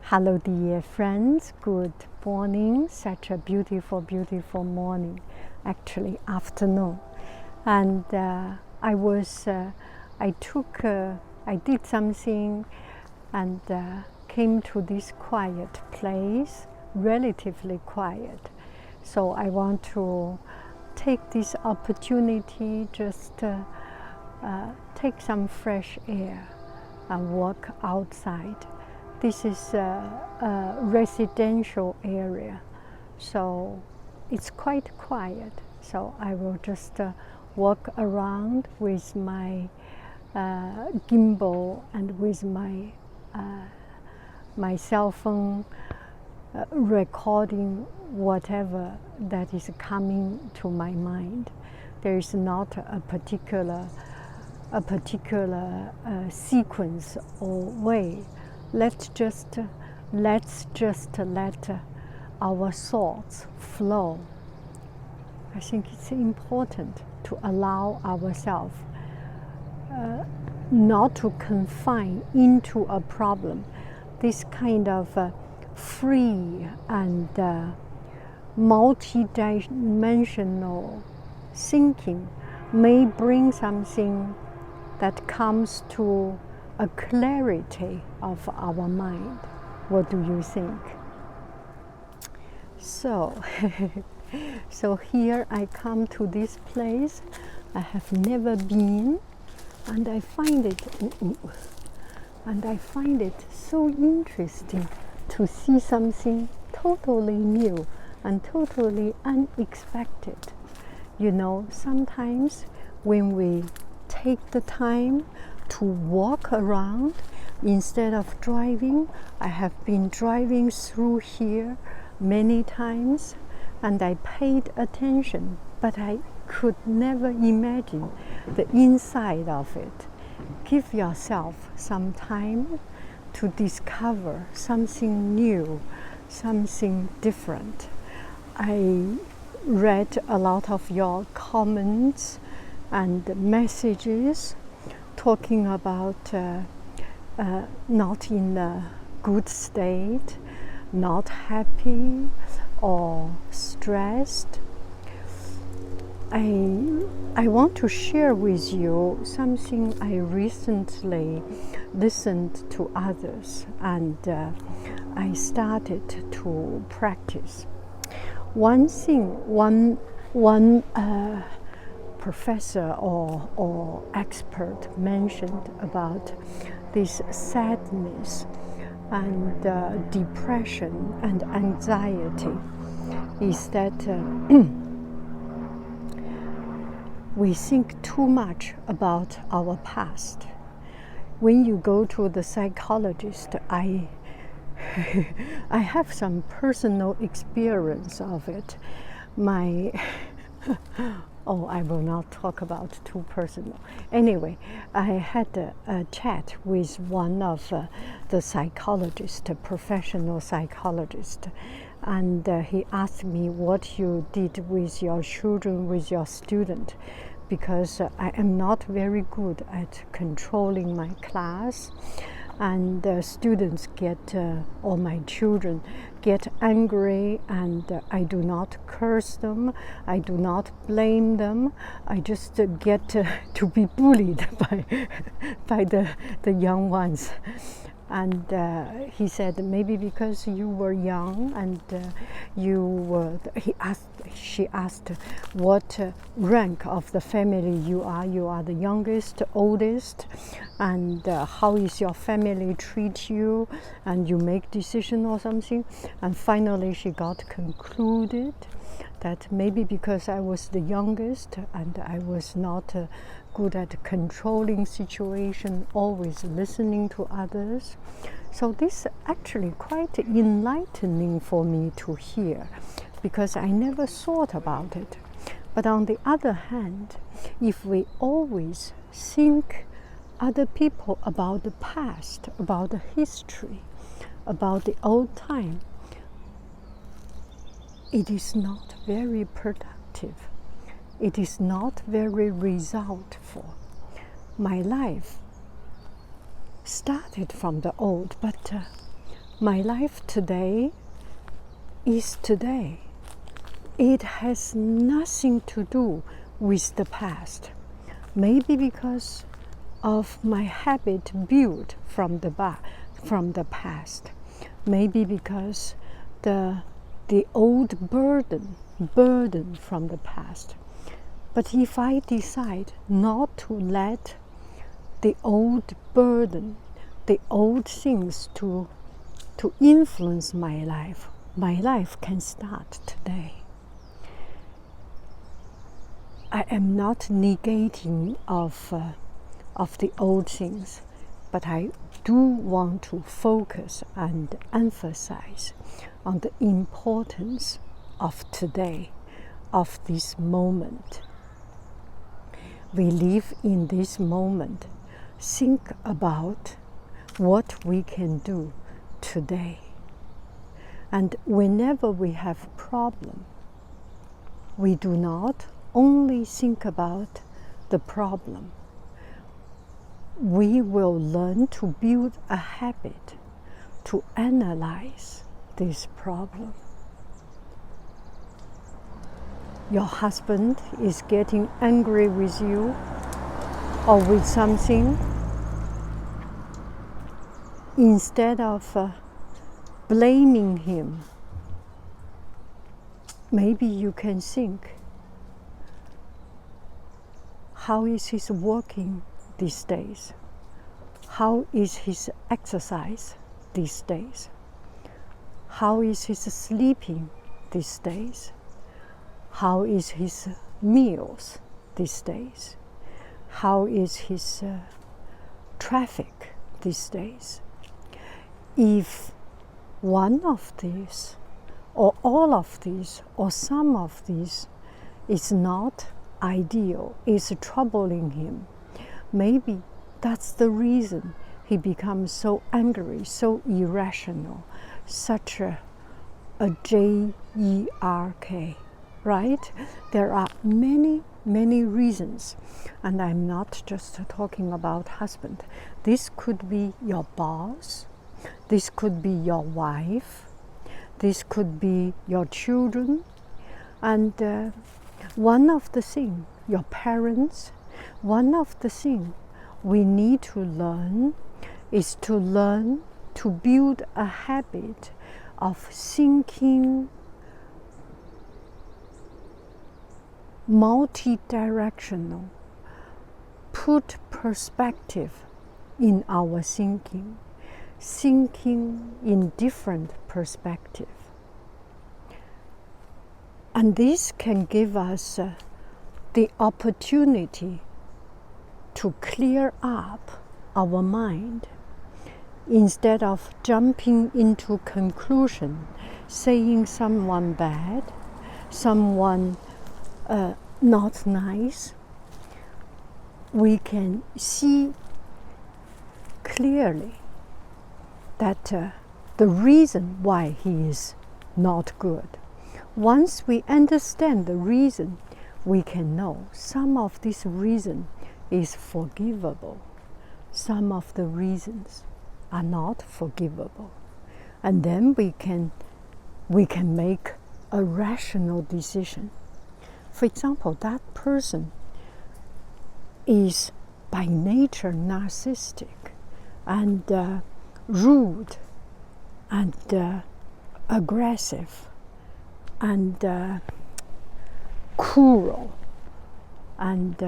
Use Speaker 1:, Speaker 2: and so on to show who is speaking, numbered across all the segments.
Speaker 1: Hello dear friends, good morning. Such a beautiful, beautiful morning, actually afternoon. And I did something and came to this quiet place, relatively quiet. So I want to take this opportunity just take some fresh air and walk outside. This is a residential area, so it's quite quiet. So I will just walk around with my gimbal and with my my cell phone, recording whatever that is coming to my mind. There is not a particular sequence or way. Let's just let our thoughts flow. I think it's important to allow ourselves not to confine into a problem. This kind of free and multi-dimensional thinking may bring something that comes to a clarity of our mind. What do you think? So, so here I come to this place I have never been, and I find it so interesting to see something totally new and totally unexpected. You know, sometimes when we take the time to walk around instead of driving. I have been driving through here many times and I paid attention, but I could never imagine the inside of it. Give yourself some time to discover something new, something different. I read a lot of your comments and messages talking about not in a good state, not happy or stressed. I want to share with you something I recently listened to others and I started to practice. One thing, one professor or expert mentioned about this sadness and depression and anxiety is that we think too much about our past. When you go to the psychologist, I have some personal experience of it. I will not talk about too personal. Anyway, I had a chat with one of the psychologists, a professional psychologist, and he asked me what you did with your children, with your student, because I am not very good at controlling my class. And students get, or my children get angry, and I do not curse them, I do not blame them, I just get to be bullied by the young ones. And he said maybe because you were young and she asked what rank of the family you are the youngest, oldest, and how is your family treat you, and you make decision or something. And finally she got concluded that maybe because I was the youngest and I was not good at controlling situation, always listening to others. So this actually quite enlightening for me to hear, because I never thought about it. But on the other hand, if we always think other people about the past, about the history, about the old time, it is not very productive. It is not very resultful. My life started from the old, but My life today is today. It has nothing to do with the past. Maybe because of my habit built from the past. Maybe because the old burden from the past. But if I decide not to let the old burden, the old things to influence my life can start today. I am not negating of the old things, but I do want to focus and emphasize on the importance of today, of this moment. We live in this moment. Think about what we can do today. And whenever we have problem, we do not only think about the problem. We will learn to build a habit to analyze this problem. Your husband is getting angry with you or with something. Instead of blaming him, maybe you can think, how is he working these days? How is his exercise these days? How is his sleeping these days? How is his meals these days? How is his traffic these days? If one of these, or all of these, or some of these is not ideal, is troubling him, maybe that's the reason he becomes so angry, so irrational, such a jerk, right? There are many reasons, and I'm not just talking about husband. This could be your boss, this could be your wife, this could be your children, and one of the things, your parents, one of the things we need to learn is to learn to build a habit of thinking multi-directional, put perspective in our thinking in different perspective. And this can give us the opportunity to clear up our mind instead of jumping into conclusion, saying someone bad, someone not nice. We can see clearly that the reason why he is not good. Once we understand the reason, we can know some of this reason is forgivable. Some of the reasons are not forgivable. And then we can make a rational decision. For example, that person is by nature narcissistic and rude and aggressive and cruel and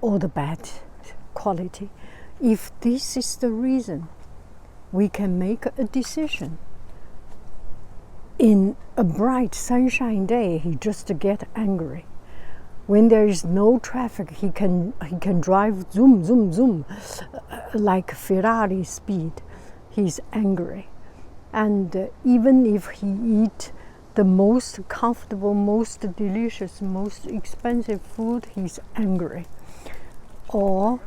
Speaker 1: all the bad quality. If this is the reason, we can make a decision. In a bright sunshine day, he just get angry. When there is no traffic, he can drive zoom, zoom, zoom, like Ferrari speed. He's angry. And even if he eat the most comfortable, most delicious, most expensive food, he's angry. Or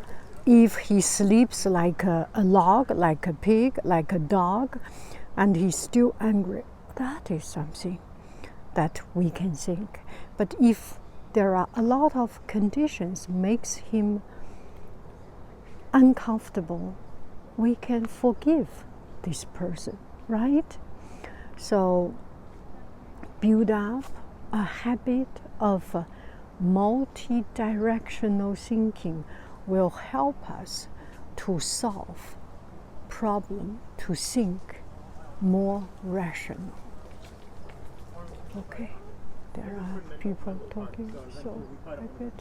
Speaker 1: if he sleeps like a log, like a pig, like a dog, and he's still angry, that is something that we can think. But if there are a lot of conditions makes him uncomfortable we can forgive this person, right? So build up a habit of multi-directional thinking will help us to solve problem, to think more rational. Okay, there are people talking, so I better.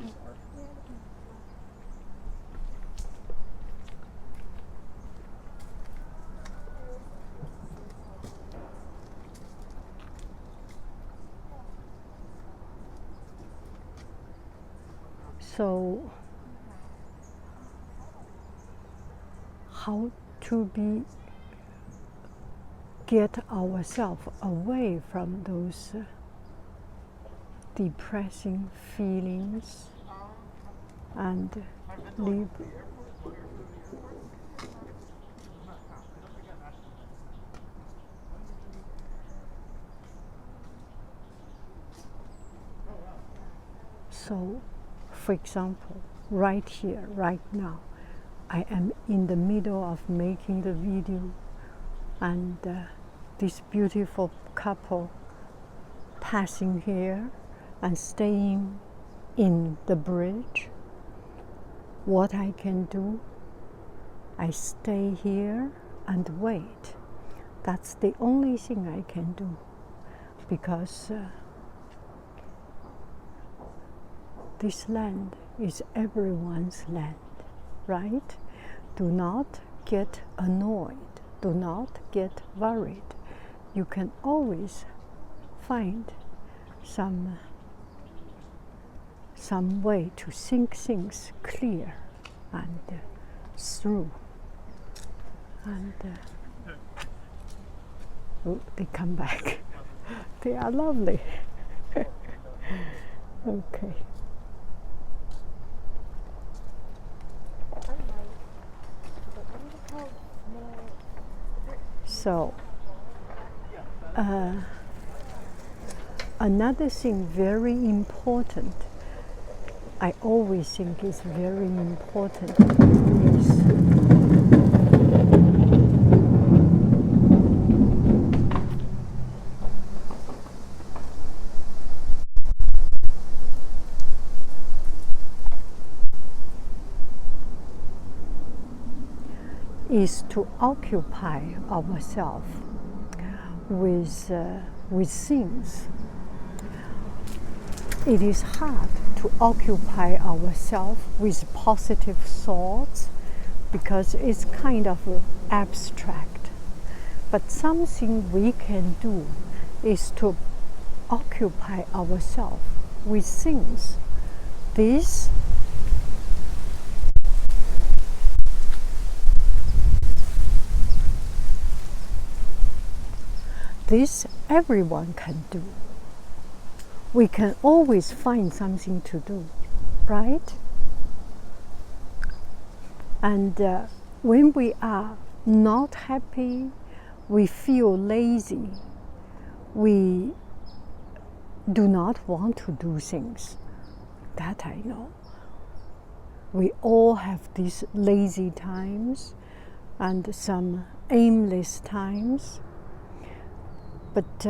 Speaker 1: So, how to get ourselves away from those depressing feelings and live so, for example, right here, right now, I am in the middle of making the video, and this beautiful couple passing here and staying in the bridge. What I can do, I stay here and wait. That's the only thing I can do, because this land is everyone's land, right? Do not get annoyed. Do not get worried. You can always find some way to think things clear and through. And oh, they come back. They are lovely. Okay. So, another thing very important, I always think is very important, is to occupy ourselves with things. It is hard to occupy ourselves with positive thoughts because it's kind of abstract. But something we can do is to occupy ourselves with things. This everyone can do. We can always find something to do, right? And when we are not happy, we feel lazy, we do not want to do things. That I know. We all have these lazy times and some aimless times. But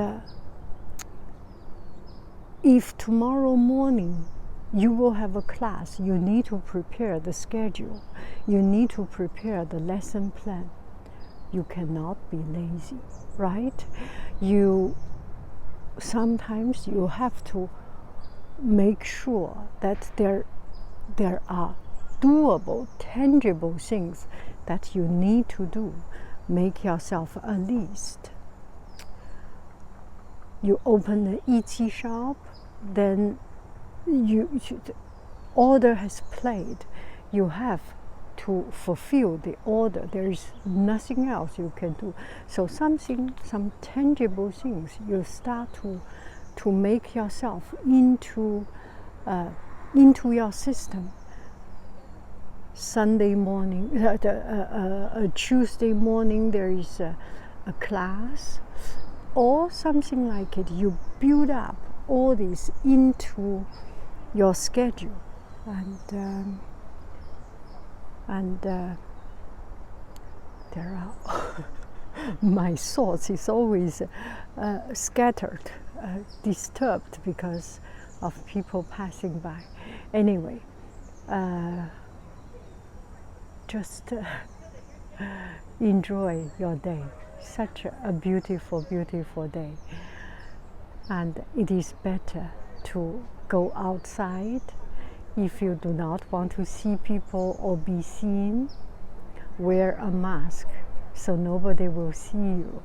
Speaker 1: if tomorrow morning you will have a class, you need to prepare the schedule, you need to prepare the lesson plan. You cannot be lazy, right? Sometimes you have to make sure that there are doable, tangible things that you need to do. Make yourself a list. You open an Etsy shop, then the order has played. You have to fulfill the order. There is nothing else you can do. So some tangible things, you start to make yourself into your system. Sunday morning, Tuesday morning, there is a class, or something like it. You build up all this into your schedule, and there are my thoughts is always scattered, disturbed because of people passing by. Anyway, just enjoy your day. Such a beautiful, beautiful day. And it is better to go outside if you do not want to see people or be seen. Wear a mask so nobody will see you.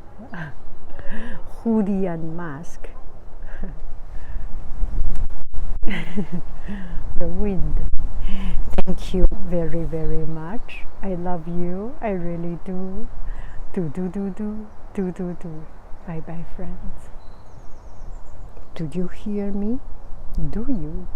Speaker 1: Hoodie and mask. The wind. Thank you very, very much. I love you. I really do. Do. Bye bye, friends. Do you hear me? Do you?